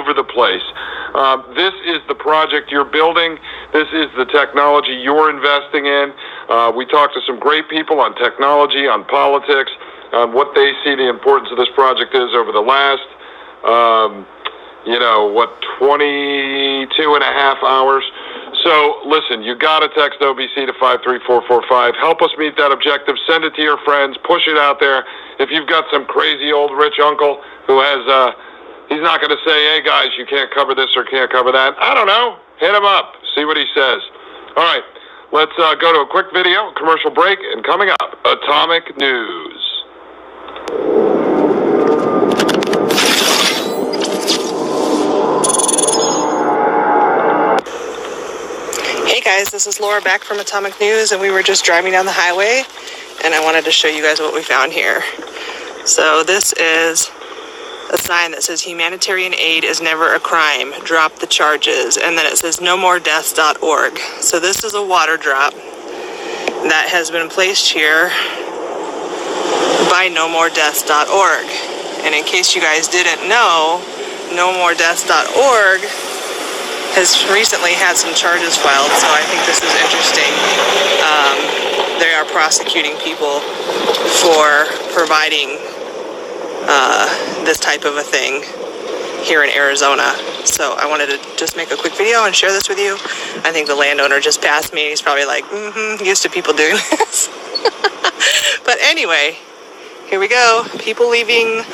over the place. This is the project you're building. This is the technology you're investing in. We talked to some great people on technology, on politics, on what they see the importance of this project is over the last, 22 and a half hours. So listen, you got to text OBC to 53445. Help us meet that objective. Send it to your friends. Push it out there. If you've got some crazy old rich uncle who has, he's not going to say, hey guys, you can't cover this or can't cover that. I don't know. Hit him up. See what he says. All right. Let's go to a quick video, commercial break, and coming up, Atomic News. Hey guys, this is Laura back from Atomic News, and we were just driving down the highway, and I wanted to show you guys what we found here. So this is a sign that says humanitarian aid is never a crime, drop the charges, and then it says nomoredeaths.org. So this is a water drop that has been placed here by nomoredeaths.org. And in case you guys didn't know, nomoredeaths.org has recently had some charges filed, so I think this is interesting. They are prosecuting people for providing this type of a thing here in Arizona. So I wanted to just make a quick video and share this with you. I think the landowner just passed me. He's probably like, used to people doing this. But anyway, here we go. People leaving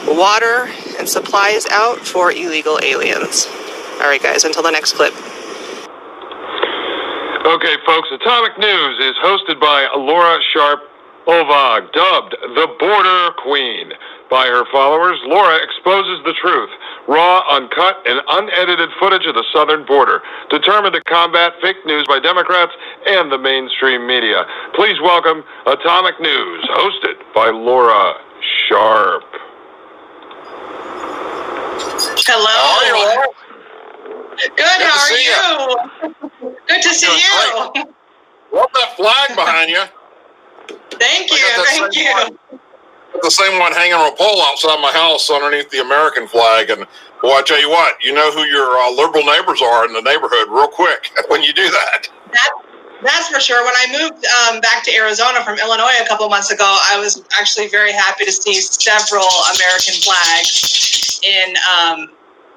water and supplies out for illegal aliens. All right, guys, until the next clip. Okay, folks, Atomic News is hosted by Lawra Sharpe, dubbed the Border Queen. By her followers, Laura exposes the truth, raw, uncut, and unedited footage of the southern border, determined to combat fake news by Democrats and the mainstream media. Please welcome Atomic News, hosted by Lawra Sharpe. Hello. How are you, Laura? Good, how are you? Good to see you. Love that flag behind you. Thank you. The same one hanging on a pole outside my house underneath the American flag. And boy, I tell you what, you know who your liberal neighbors are in the neighborhood real quick when you do that. That's for sure. When I moved back to Arizona from Illinois a couple months ago, I was actually very happy to see several American flags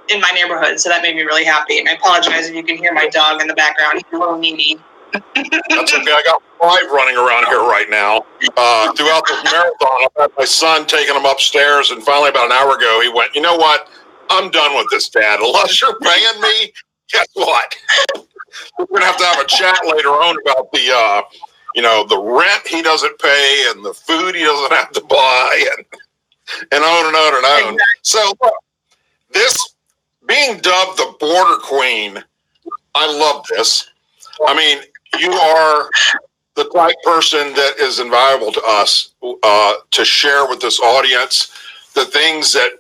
in my neighborhood, so that made me really happy. And I apologize if you can hear my dog in the background. He's a little needy. That's okay. I got 5 running around here right now. Throughout this marathon, I've had my son taking him upstairs, and finally about an hour ago, he went, you know what? I'm done with this, Dad. Unless you're paying me, guess what? We're going to have a chat later on about the rent he doesn't pay and the food he doesn't have to buy and on and on and on. Exactly. So look, this being dubbed the Border Queen, I love this. I mean, you are the type person that is invaluable to us to share with this audience the things that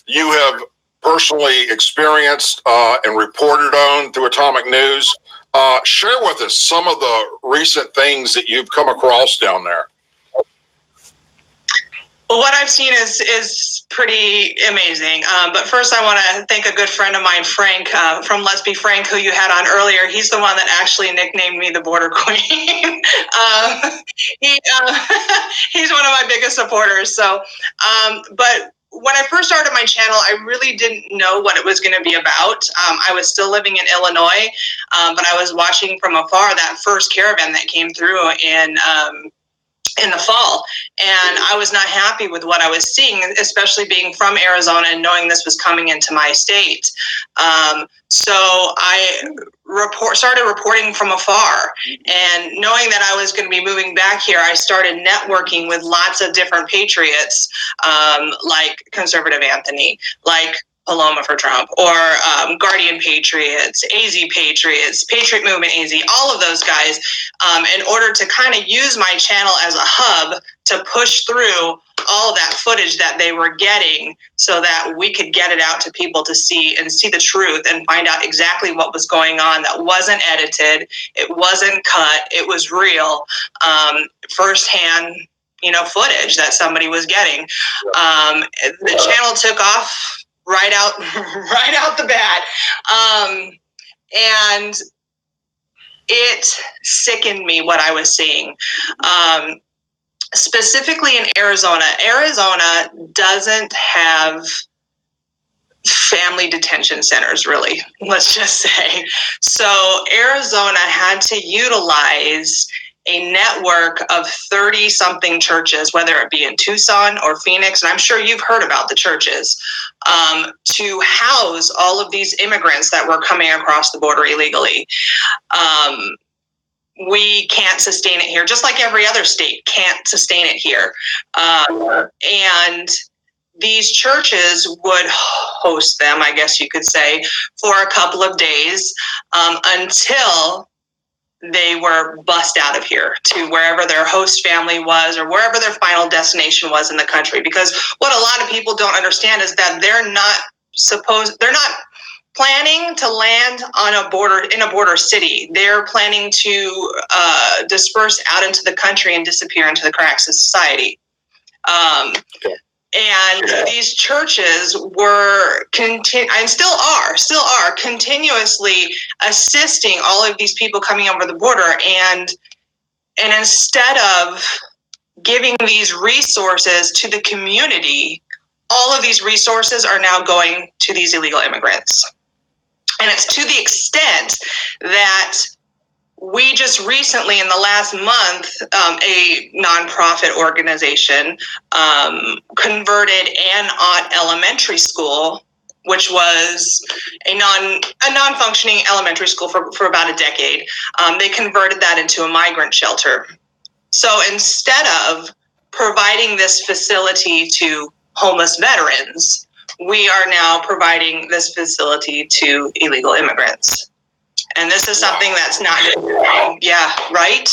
you have personally experienced and reported on through Atomic News. Share with us some of the recent things that you've come across down there. Well, what I've seen is pretty amazing. But first, I want to thank a good friend of mine, Frank, from Let's Be Frank, who you had on earlier. He's the one that actually nicknamed me the Border Queen. He's one of my biggest supporters. So, but when I first started my channel, I really didn't know what it was going to be about. I was still living in Illinois, but I was watching from afar that first caravan that came through in the fall, and I was not happy with what I was seeing, especially being from Arizona and knowing this was coming into my state. So I started reporting from afar, and knowing that I was going to be moving back here, I started networking with lots of different patriots, like Conservative Anthony, like Paloma for Trump, or Guardian Patriots, AZ Patriots, Patriot Movement AZ, all of those guys, in order to kind of use my channel as a hub to push through all of that footage that they were getting so that we could get it out to people to see the truth and find out exactly what was going on. That wasn't edited, it wasn't cut, it was real, firsthand footage that somebody was getting. The channel took off right out right out the bat. And it sickened me what I was seeing. Specifically in Arizona. Arizona doesn't have family detention centers, really, let's just say. So Arizona had to utilize a network of 30-something churches, whether it be in Tucson or Phoenix, and I'm sure you've heard about the churches, to house all of these immigrants that were coming across the border illegally. We can't sustain it here, just like every other state can't sustain it here. And these churches would host them, I guess you could say, for a couple of days until they were bussed out of here to wherever their host family was or wherever their final destination was in the country. Because what a lot of people don't understand is that they're not planning to land in a border city. They're planning to disperse out into the country and disappear into the cracks of society. And these churches were and still are continuously assisting all of these people coming over the border. And instead of giving these resources to the community, all of these resources are now going to these illegal immigrants. And it's to the extent that we just recently, in the last month, a nonprofit organization converted Ann Ott Elementary School, which was a non-functioning elementary school for about a decade. They converted that into a migrant shelter. So instead of providing this facility to homeless veterans, we are now providing this facility to illegal immigrants. And this is something that's not, yeah, right?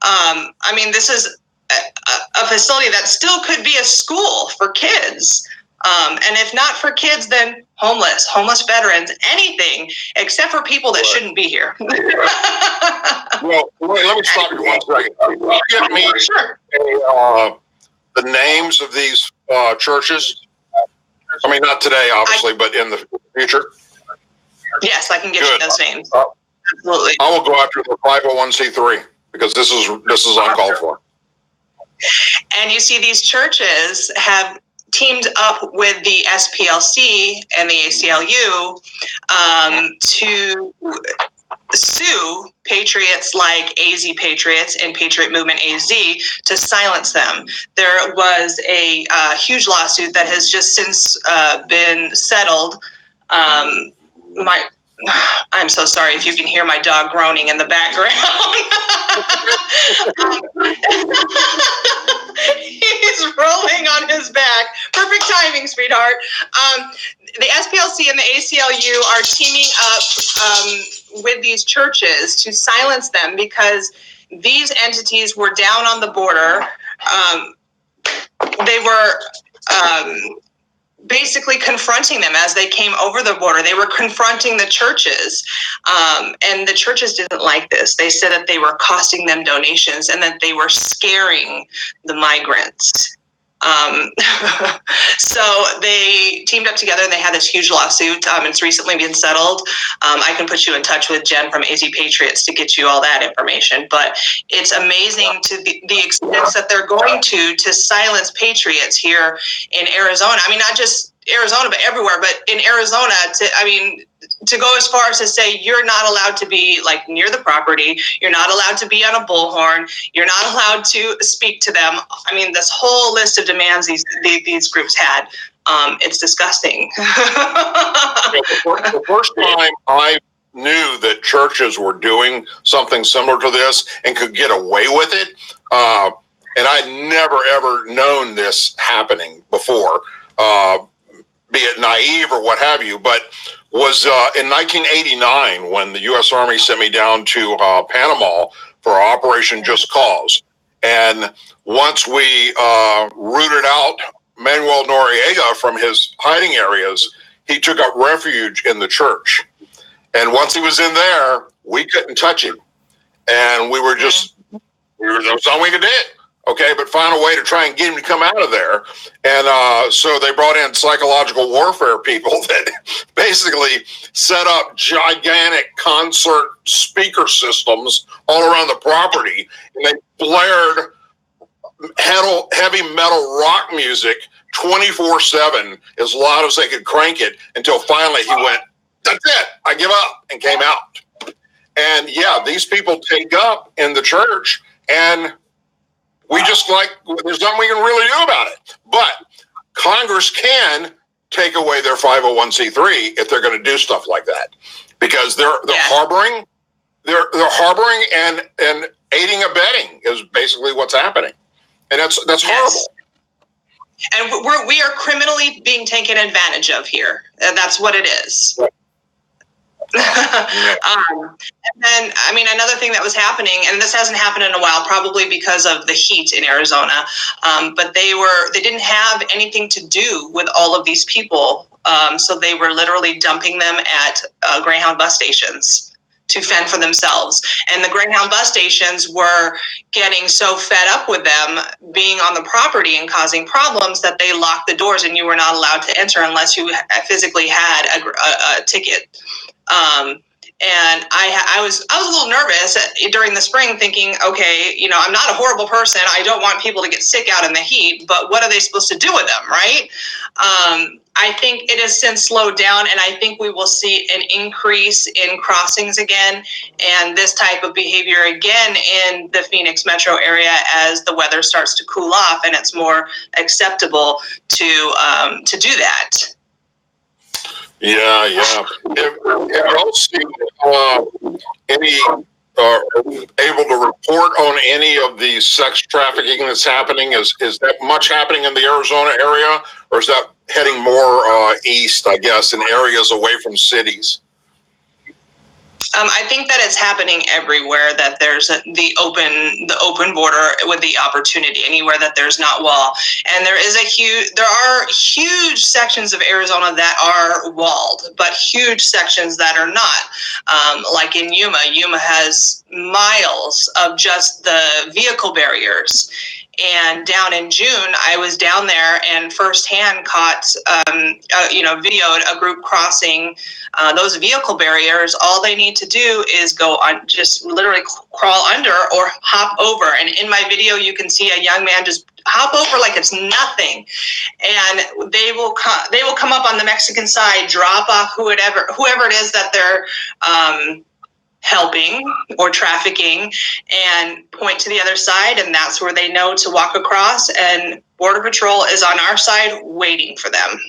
I mean, this is a facility that still could be a school for kids. And if not for kids, then homeless veterans, anything except for people that shouldn't be here. Well, let me stop you 1 second. Can you give me the names of these churches? I mean, not today, obviously, but in the future. Yes, I can get you those names. Absolutely. I will go after the 501c3 because this is uncalled for. And you see, these churches have teamed up with the SPLC and the ACLU to sue patriots like AZ Patriots and Patriot Movement AZ to silence them. There was a huge lawsuit that has just since been settled. I'm so sorry if you can hear my dog groaning in the background. He's rolling on his back. Perfect timing, sweetheart. The SPLC and the ACLU are teaming up with these churches to silence them because these entities were down on the border. They were basically confronting them as they came over the border. They were confronting the churches, and the churches didn't like this. They said that they were costing them donations and that they were scaring the migrants. So they teamed up together and they had this huge lawsuit. It's recently been settled. I can put you in touch with Jen from AZ Patriots to get you all that information. But it's amazing to the extent that they're going to silence patriots here in Arizona. I mean, not just Arizona, but everywhere. But in Arizona, to go as far as to say you're not allowed to be like near the property, you're not allowed to be on a bullhorn, you're not allowed to speak to them. I mean, this whole list of demands these groups had. It's disgusting. The first time I knew that churches were doing something similar to this and could get away with it, and I'd never ever known this happening before, be it naive or what have you, but was in 1989 when the U.S. Army sent me down to Panama for Operation Just Cause. And once we rooted out Manuel Noriega from his hiding areas, he took up refuge in the church. And once he was in there, we couldn't touch him. And we were just, that was all we could do. okay, but found a way to try and get him to come out of there. And so they brought in psychological warfare people that basically set up gigantic concert speaker systems all around the property, and they blared heavy metal rock music 24/7 as loud as they could crank it until finally he went, "That's it, I give up," and came out. And yeah, these people take up in the church, and we just there's nothing we can really do about it. But Congress can take away their 501c3 if they're going to do stuff like that, because they're harboring and aiding and abetting is basically what's happening, and that's horrible. And we are criminally being taken advantage of here, and that's what it is. Right. And then, I mean, another thing that was happening, and this hasn't happened in a while, probably because of the heat in Arizona, but they didn't have anything to do with all of these people, so they were literally dumping them at Greyhound bus stations to fend for themselves. And the Greyhound bus stations were getting so fed up with them being on the property and causing problems that they locked the doors, and you were not allowed to enter unless you physically had a ticket. And I was a little nervous during the spring, thinking, okay, you know, I'm not a horrible person. I don't want people to get sick out in the heat, but what are they supposed to do with them, right? I think it has since slowed down, and I think we will see an increase in crossings again and this type of behavior again in the Phoenix metro area as the weather starts to cool off and it's more acceptable to do that. Yeah. Have y'all seen any able to report on any of the sex trafficking that's happening? Is that much happening in the Arizona area, or is that heading more east, I guess, in areas away from cities? I think that it's happening everywhere that there's the open border with the opportunity, anywhere that there's not wall. And there are huge sections of Arizona that are walled, but huge sections that are not. Like in Yuma has miles of just the vehicle barriers. And down in June, I was down there and firsthand caught, videoed a group crossing those vehicle barriers. All they need to do is go on, just literally crawl under or hop over. And in my video, you can see a young man just hop over like it's nothing. And they will come up on the Mexican side, drop off whoever it is that they're helping or trafficking, and point to the other side, and that's where they know to walk across, and Border Patrol is on our side waiting for them.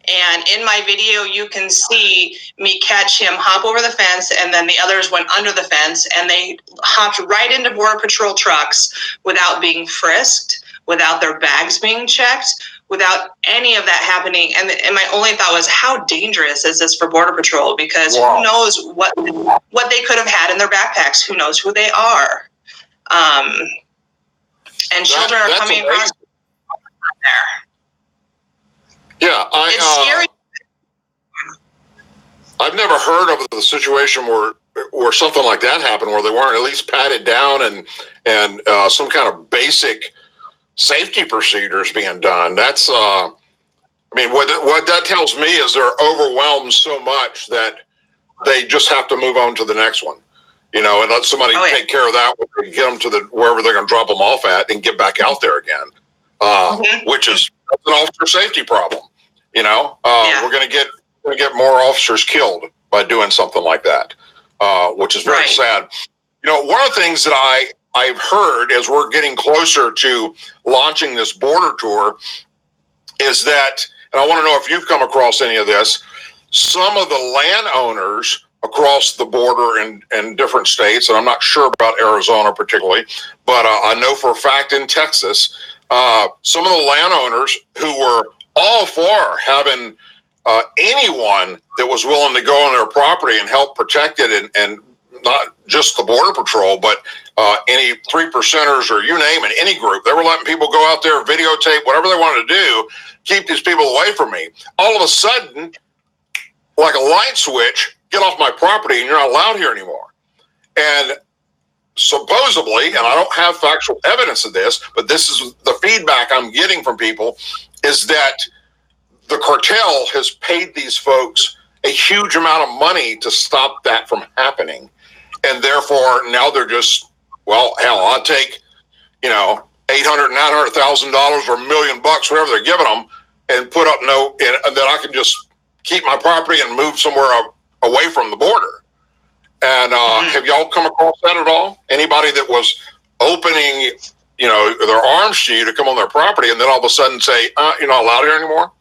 And in my video, you can see me catch him hop over the fence, and then the others went under the fence, and they hopped right into Border Patrol trucks without being frisked, without their bags being checked, without any of that happening. And my only thought was, how dangerous is this for Border Patrol? Because Who knows what they could have had in their backpacks? Who knows who they are? And children are coming across there. Yeah, it's scary. I've never heard of the situation where something like that happened, where they weren't at least patted down and some kind of basic safety procedures being done. That's what that tells me is they're overwhelmed so much that they just have to move on to the next one, and let somebody take care of that, get them to wherever they're going to drop them off at, and get back out there again, which is an officer safety problem. We're going to get more officers killed by doing something like that, which is very sad. One of the things that I've heard as we're getting closer to launching this border tour is that, and I want to know if you've come across any of this, some of the landowners across the border in different states, and I'm not sure about Arizona particularly, but I know for a fact in Texas, some of the landowners who were all for having anyone that was willing to go on their property and help protect it, and not just the Border Patrol, but any 3%ers or you name it, any group. They were letting people go out there, videotape, whatever they wanted to do, keep these people away from me. All of a sudden, like a light switch, get off my property and you're not allowed here anymore. And supposedly, and I don't have factual evidence of this, but this is the feedback I'm getting from people, is that the cartel has paid these folks a huge amount of money to stop that from happening. And therefore, now they're just, well, hell, I'll take, $800,000, $900,000 or $1 million, whatever they're giving them, and put up and then I can just keep my property and move somewhere away from the border. And have y'all come across that at all? Anybody that was opening, their arms to you to come on their property and then all of a sudden say, you're not allowed here anymore?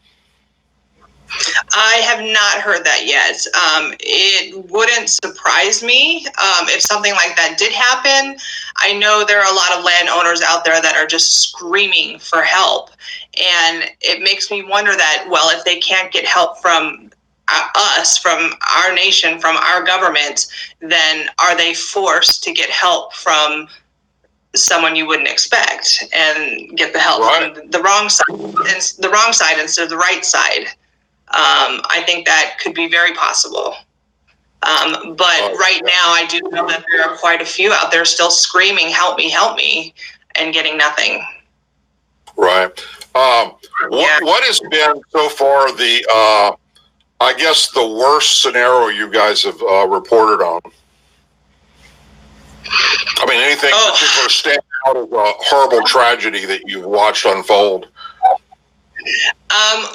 I have not heard that yet. It wouldn't surprise me if something like that did happen. I know there are a lot of landowners out there that are just screaming for help. And it makes me wonder that, well, if they can't get help from us, from our nation, from our government, then are they forced to get help from someone you wouldn't expect and get the help from the wrong side instead of the right side? I think that could be very possible. But right now, I do know that there are quite a few out there still screaming, help me, and getting nothing. Right. What has been so far the worst scenario you guys have reported on? I mean, anything particular stand out of a horrible tragedy that you've watched unfold?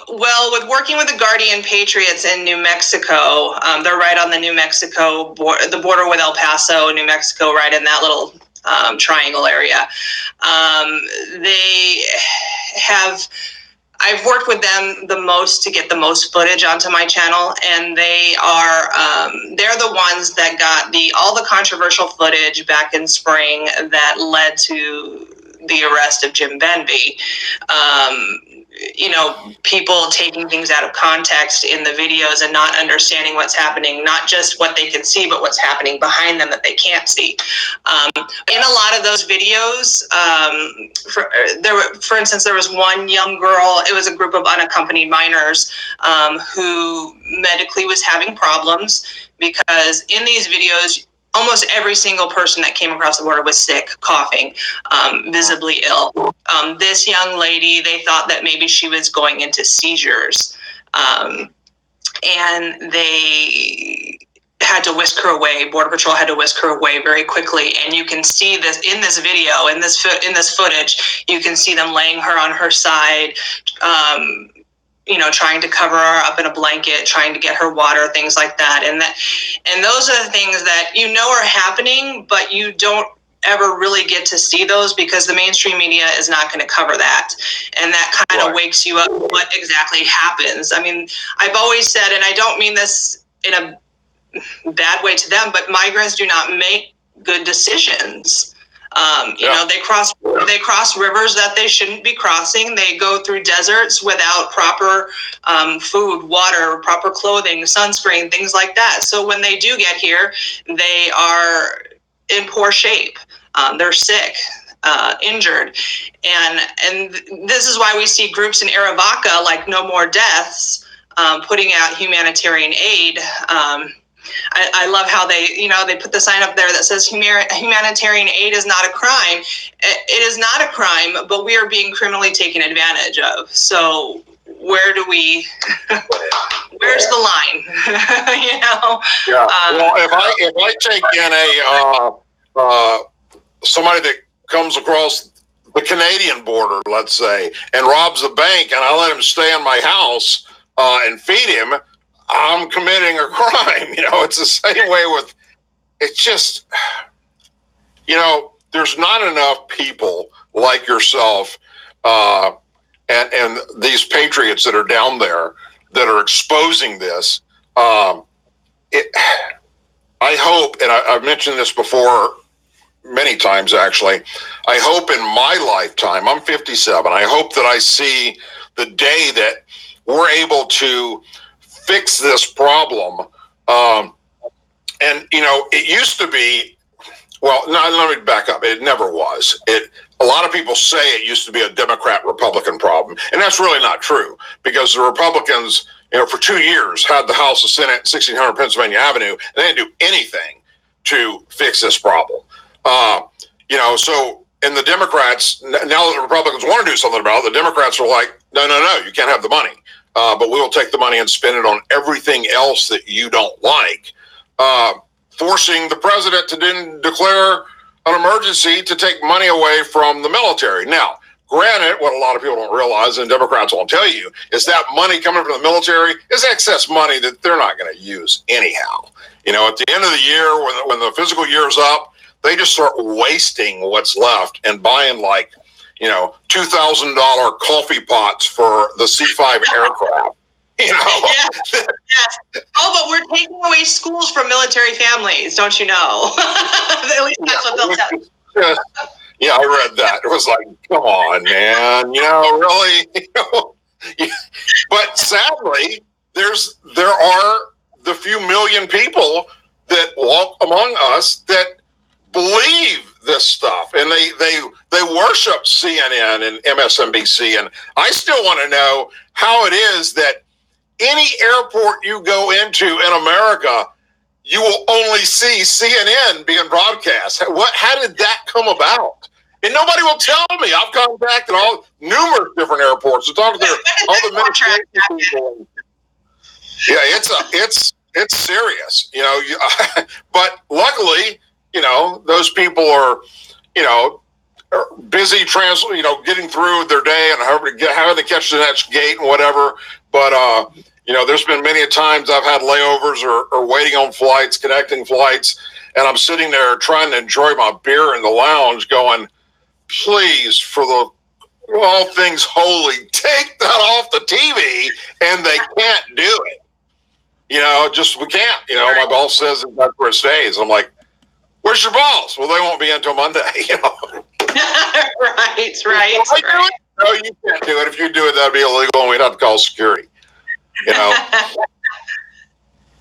Well, with working with the Guardian Patriots in New Mexico, they're right on the New Mexico the border with El Paso, New Mexico, right in that little triangle area. I've worked with them the most to get the most footage onto my channel, and they're the ones that got all the controversial footage back in spring that led to the arrest of Jim Benby. People taking things out of context in the videos and not understanding what's happening, not just what they can see, but what's happening behind them that they can't see. In a lot of those videos, for instance, there was one young girl, it was a group of unaccompanied minors who medically was having problems, because in these videos, almost every single person that came across the border was sick, coughing, visibly ill. This young lady, they thought that maybe she was going into seizures, and they had to whisk her away. Border Patrol had to whisk her away very quickly. And you can see this in this video, in this footage. You can see them laying her on her side, trying to cover her up in a blanket, trying to get her water, things like that. And those are the things that are happening, but you don't ever really get to see those because the mainstream media is not going to cover that. And that kind of wakes you up what exactly happens. I mean, I've always said, and I don't mean this in a bad way to them, but migrants do not make good decisions. They cross rivers that they shouldn't be crossing. They go through deserts without proper food, water, proper clothing, sunscreen, things like that. So when they do get here, they are in poor shape. They're sick, injured. And this is why we see groups in Arivaca like No More Deaths putting out humanitarian aid. I love how they put the sign up there that says humanitarian aid is not a crime. It is not a crime, but we are being criminally taken advantage of. So where's the line? Yeah. Well, if I take in somebody that comes across the Canadian border, let's say, and robs a bank, and I let him stay in my house and feed him, I'm committing a crime. It's the same way with, it's just, there's not enough people like yourself and these patriots that are down there that are exposing this. I hope, and I've mentioned this before many times actually, I hope in my lifetime, I'm 57, I hope that I see the day that we're able to fix this problem. It used to be, let me back up. It never was. A lot of people say it used to be a Democrat-Republican problem, and that's really not true, because the Republicans, for 2 years had the House and Senate, 1600 Pennsylvania Avenue, and they didn't do anything to fix this problem. So, and the Democrats, now that the Republicans want to do something about it, the Democrats are like, no, you can't have the money. But we will take the money and spend it on everything else that you don't like, forcing the president to then declare an emergency to take money away from the military. Now, granted, what a lot of people don't realize, and Democrats won't tell you, is that money coming from the military is excess money that they're not going to use anyhow. At the end of the year, when the fiscal year is up, they just start wasting what's left and buying $2,000 coffee pots for the C-5 aircraft. Yes. Oh, but we're taking away schools from military families, don't you know? At least that's what they'll tell you. Yeah, I read that. It was like, come on, man. Really? But sadly, there are the few million people that walk among us that believe this stuff, and they worship CNN and MSNBC. And I still want to know how it is that any airport you go into in America, you will only see CNN being broadcast. How did that come about? And nobody will tell me. I've contacted numerous different airports to talk to all the administration people. Yeah, it's serious, but luckily, those people are busy getting through their day and having to catch the next gate and whatever. But, there's been many times I've had layovers or waiting on flights, connecting flights, and I'm sitting there trying to enjoy my beer in the lounge going, please, for all things holy, take that off the TV, and they can't do it. We can't. My boss says that's where it stays. I'm like, where's your boss? Well, they won't be until Monday. Right. No, you can't do it. If you do it, that'd be illegal, and we'd have to call security.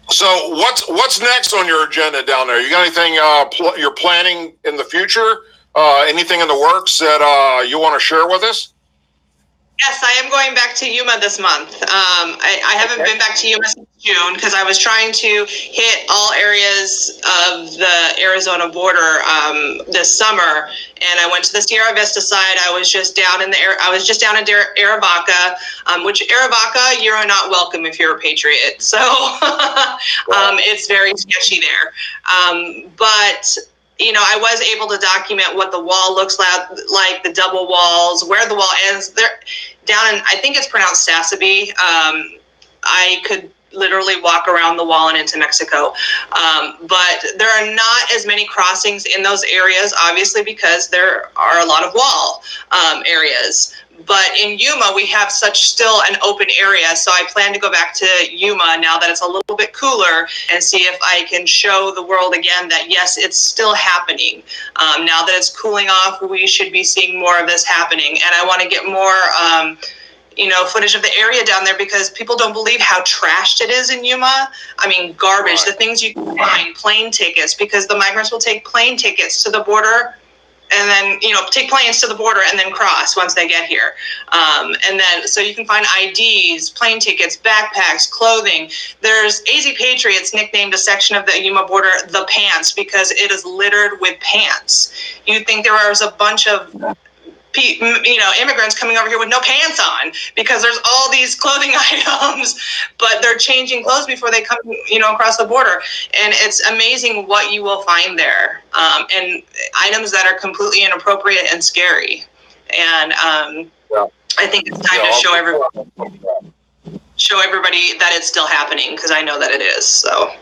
So what's next on your agenda down there? You got anything you're planning in the future? Anything in the works that you want to share with us? Yes, I am going back to Yuma this month. I haven't been back to Yuma since June because I was trying to hit all areas of the Arizona border this summer, and I went to the Sierra Vista side. I was just down in Arivaca, which Arivaca, you're not welcome if you're a patriot. So it's very sketchy there. But I was able to document what the wall looks like the double walls, where the wall ends. There, down in, I think it's pronounced Sasabe. I could literally walk around the wall and into Mexico. But there are not as many crossings in those areas, obviously, because there are a lot of wall areas. But in Yuma, we have still an open area. So I plan to go back to Yuma now that it's a little bit cooler and see if I can show the world again that, yes, it's still happening. Now that it's cooling off, we should be seeing more of this happening. And I want to get more, footage of the area down there because people don't believe how trashed it is in Yuma. I mean, garbage, the things you can find, plane tickets, because the migrants will take plane tickets to the border and then, take planes to the border and then cross once they get here. And then, so you can find IDs, plane tickets, backpacks, clothing. There's AZ Patriots nicknamed a section of the Yuma border the pants because it is littered with pants. You'd think there was a bunch of immigrants coming over here with no pants on because there's all these clothing items, but they're changing clothes before they come, across the border. And it's amazing what you will find there. And items that are completely inappropriate and scary. And I think it's time to show everybody that it's still happening because I know that it is. So.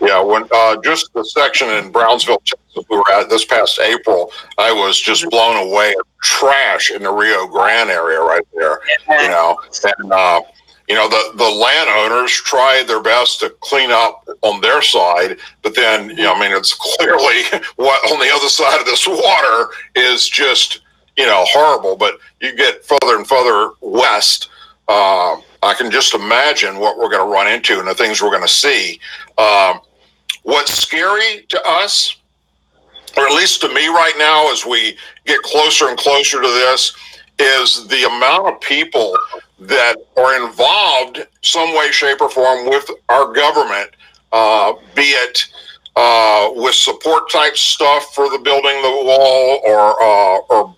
Yeah, when just the section in Brownsville, Texas, we were at this past April, I was just blown away at trash in the Rio Grande area right there. And the landowners tried their best to clean up on their side, but then it's clearly what on the other side of this water is just horrible. But you get further and further west. I can just imagine what we're going to run into and the things we're going to see. What's scary to us, or at least to me right now, as we get closer and closer to this, is the amount of people that are involved some way, shape, or form with our government, be it with support type stuff for the building the wall, or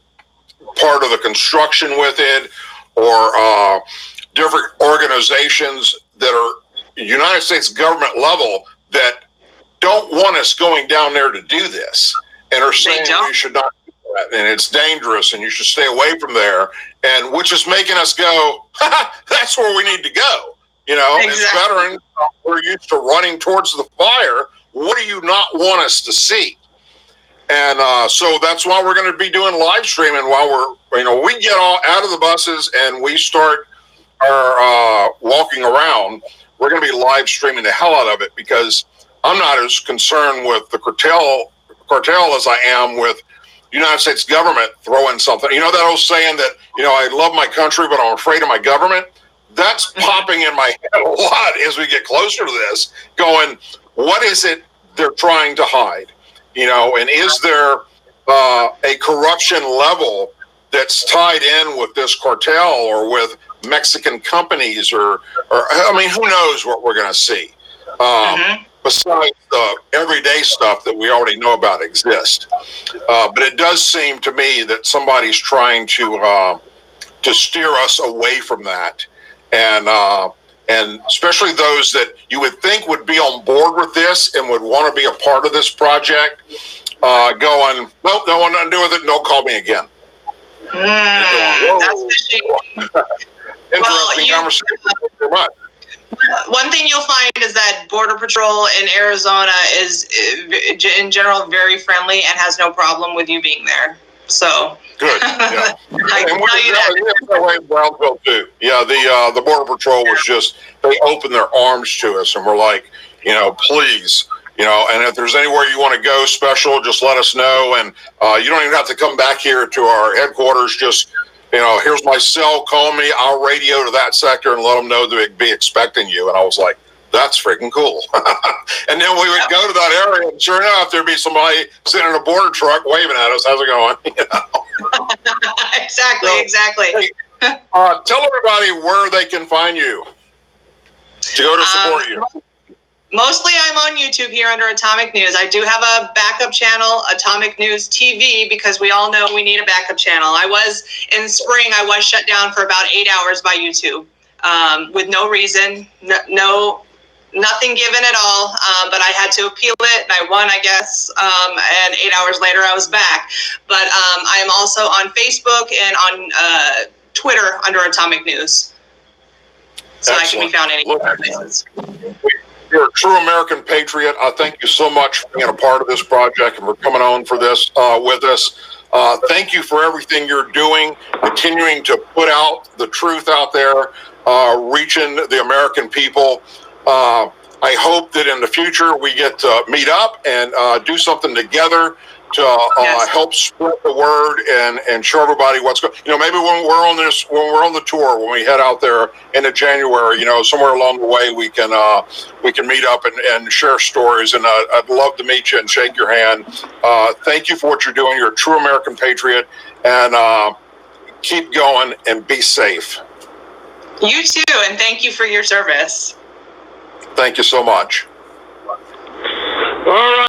part of the construction with it, or different organizations that are United States government level that don't want us going down there to do this, and are saying we should not do that, and it's dangerous, and you should stay away from there, and which is making us go, that's where we need to go. Exactly. As veterans, we're used to running towards the fire. What do you not want us to see? And so that's why we're going to be doing live streaming while we get all out of the buses and we start our walking around. We're going to be live streaming the hell out of it, because I'm not as concerned with the cartel as I am with the United States government throwing something. That old saying that, I love my country, but I'm afraid of my government. That's popping in my head a lot as we get closer to this, going, what is it they're trying to hide? And is there a corruption level that's tied in with this cartel or with Mexican companies or who knows what we're going to see? Besides the everyday stuff that we already know about exists. But it does seem to me that somebody's trying to steer us away from that. And especially those that you would think would be on board with this and would want to be a part of this project, going, nope, don't want nothing to do with it, don't call me again. That's fishy. Interesting conversation. Thank you very much. One thing you'll find is that Border Patrol in Arizona is, in general, very friendly and has no problem with you being there. So good. Yeah. I can tell you that. Way in Brownsville too. Yeah, the Border Patrol was just, they opened their arms to us and we're like, please, and if there's anywhere you want to go special, just let us know. And you don't even have to come back here to our headquarters. Just, here's my cell, call me, I'll radio to that sector and let them know that they'd be expecting you. And I was like, that's freaking cool. And then we would go to that area, and sure enough, there'd be somebody sitting in a border truck waving at us. How's it going? Exactly. Hey, tell everybody where they can find you to go to support you. Mostly I'm on YouTube here under Atomic News. I do have a backup channel, Atomic News TV, because we all know we need a backup channel. In spring, I was shut down for about 8 hours by YouTube with no reason, nothing given at all, but I had to appeal it, and I won, I guess, and 8 hours later I was back. But I am also on Facebook and on Twitter under Atomic News. So Excellent. I can be found anywhere places. You're a true American patriot. I thank you so much for being a part of this project and for coming on for this with us. Thank you for everything you're doing, continuing to put out the truth out there, reaching the American people. I hope that in the future we get to meet up and do something together to help spread the word and show everybody what's going. Maybe when we're on the tour, when we head out there into January, somewhere along the way we can meet up and share stories. And I'd love to meet you and shake your hand. Thank you for what you're doing. You're a true American patriot, and keep going and be safe. You too, and thank you for your service. Thank you so much. All right.